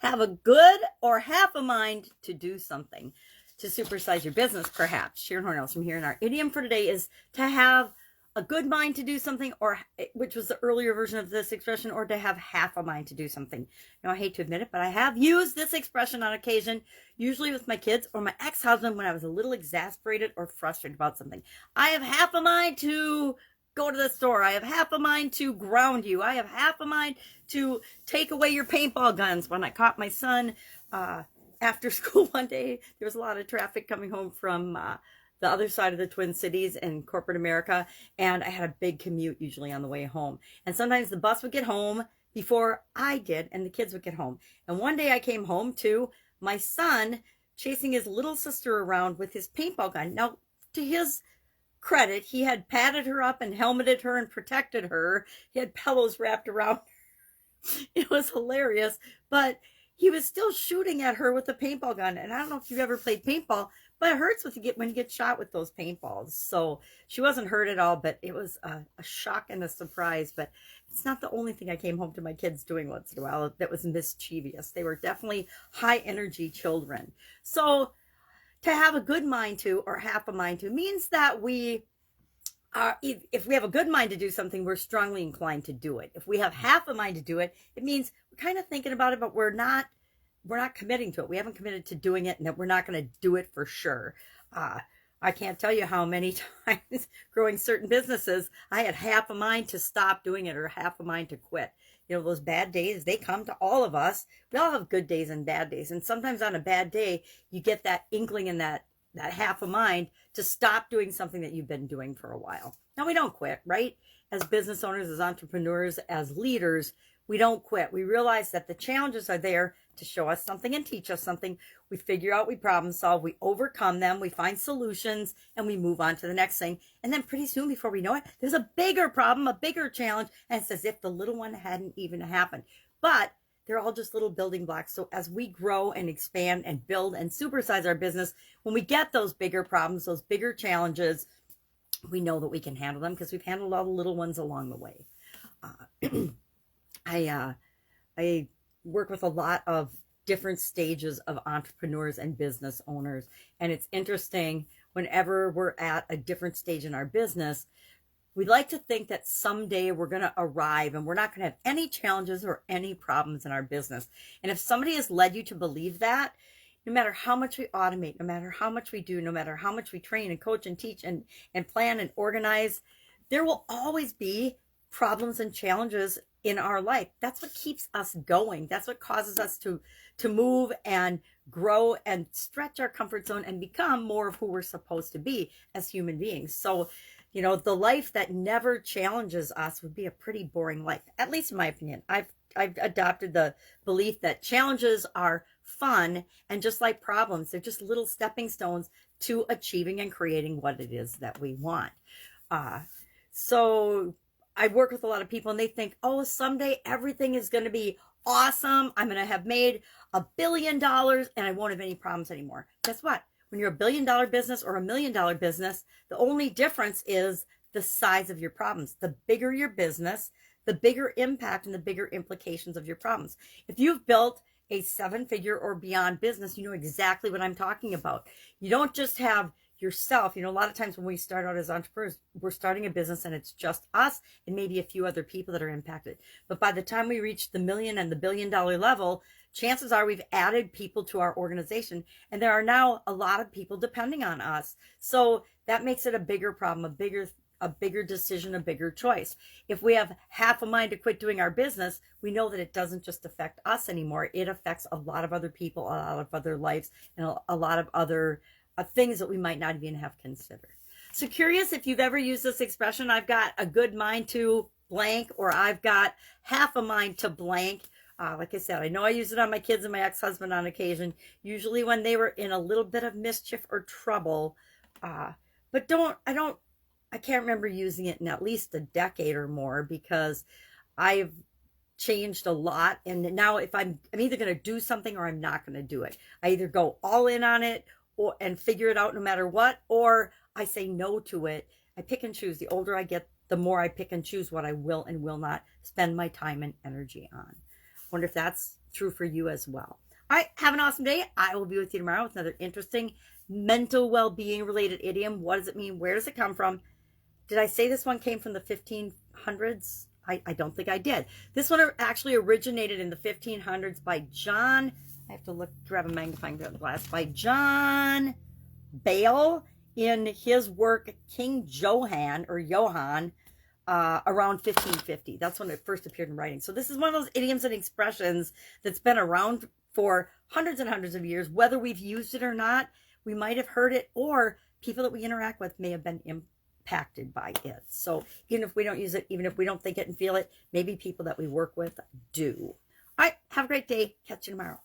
have a good or half a mind to do something, to supersize your business, perhaps. Sharon Horne-Ellstrom here, and our idiom for today is to have a good mind to do something, or which was the earlier version of this expression, or to have half a mind to do something. Now, I hate to admit it, but I have used this expression on occasion, usually with my kids or my ex-husband when I was a little exasperated or frustrated about something. I have half a mind to go to the store. I have half a mind to ground you. I have half a mind to take away your paintball guns. When I caught my son after school one day, there was a lot of traffic coming home from the other side of the Twin Cities in corporate America, and I had a big commute usually on the way home. And sometimes the bus would get home before I did, and the kids would get home. And one day I came home to my son chasing his little sister around with his paintball gun. Now, to his credit, he had padded her up and helmeted her and protected her. He had pillows wrapped around her. It was hilarious, but he was still shooting at her with a paintball gun. And I don't know if you've ever played paintball, but it hurts when you get shot with those paintballs. So she wasn't hurt at all, but it was a shock and a surprise. But it's not the only thing I came home to my kids doing once in a while that was mischievous. They were definitely high energy children. So to have a good mind to, or half a mind to, means that we are, if we have a good mind to do something, we're strongly inclined to do it. If we have half a mind to do it, it means we're kind of thinking about it, but we're not committing to it. We haven't committed to doing it, and that we're not going to do it for sure. I can't tell you how many times growing certain businesses, I had half a mind to stop doing it or half a mind to quit. You know, those bad days, they come to all of us. We all have good days and bad days. And sometimes on a bad day, you get that inkling and that half a mind to stop doing something that you've been doing for a while. Now, we don't quit, right? As business owners, as entrepreneurs, as leaders, we don't quit. We realize that the challenges are there to show us something and teach us something. We figure out, we problem solve, we overcome them, we find solutions, and we move on to the next thing. And then pretty soon, before we know it, there's a bigger problem, a bigger challenge, and it's as if the little one hadn't even happened. But they're all just little building blocks. So as we grow and expand and build and supersize our business, when we get those bigger problems, those bigger challenges, we know that we can handle them because we've handled all the little ones along the way. I work with a lot of different stages of entrepreneurs and business owners. And it's interesting, whenever we're at a different stage in our business, we like to think that someday we're going to arrive and we're not going to have any challenges or any problems in our business. And if somebody has led you to believe that, no matter how much we automate, no matter how much we do, no matter how much we train and coach and teach and plan and organize, there will always be problems and challenges in our life. That's what keeps us going. That's what causes us to move and grow and stretch our comfort zone and become more of who we're supposed to be as human beings. So, you know, the life that never challenges us would be a pretty boring life, at least in my opinion. I've adopted the belief that challenges are fun, and just like problems, they're just little stepping stones to achieving and creating what it is that we want. So I work with a lot of people and they think, oh, someday everything is going to be awesome. I'm going to have made $1 billion and I won't have any problems anymore. Guess what? When you're $1 billion business or $1 million business, the only difference is the size of your problems. The bigger your business, the bigger impact and the bigger implications of your problems. If you've built a 7-figure or beyond business, you know exactly what I'm talking about. You don't just have yourself. You know, a lot of times when we start out as entrepreneurs, we're starting a business and it's just us and maybe a few other people that are impacted. But by the time we reach the million and the $1 billion level, chances are we've added people to our organization, and there are now a lot of people depending on us. So that makes it a bigger problem, a bigger decision, a bigger choice. If we have half a mind to quit doing our business, we know that it doesn't just affect us anymore. It affects a lot of other people, a lot of other lives, and a lot of other things that we might not even have considered. So curious if you've ever used this expression, I've got a good mind to blank, or I've got half a mind to blank. Like I said, I know I use it on my kids and my ex-husband on occasion, usually when they were in a little bit of mischief or trouble. But I can't remember using it in at least a decade or more, because I've changed a lot. And now if I'm either going to do something or I'm not going to do it. I either go all in on it and figure it out no matter what, or I say no to it. I pick and choose. The older I get, the more I pick and choose what I will and will not spend my time and energy on. Wonder if that's true for you as well. All right, have an awesome day. I will be with you tomorrow with another interesting mental well-being related idiom. What does it mean? Where does it come from? Did I say this one came from the 1500s? I don't think I did. This one actually originated in the 1500s by John, I have to look, grab a magnifying glass, by John Bale in his work King Johann, or Johann, around 1550. That's when it first appeared in writing. So this is one of those idioms and expressions that's been around for hundreds and hundreds of years. Whether we've used it or not, we might have heard it, or people that we interact with may have been impacted by it. So even if we don't use it, even if we don't think it and feel it, maybe people that we work with do. All right, have a great day. Catch you tomorrow.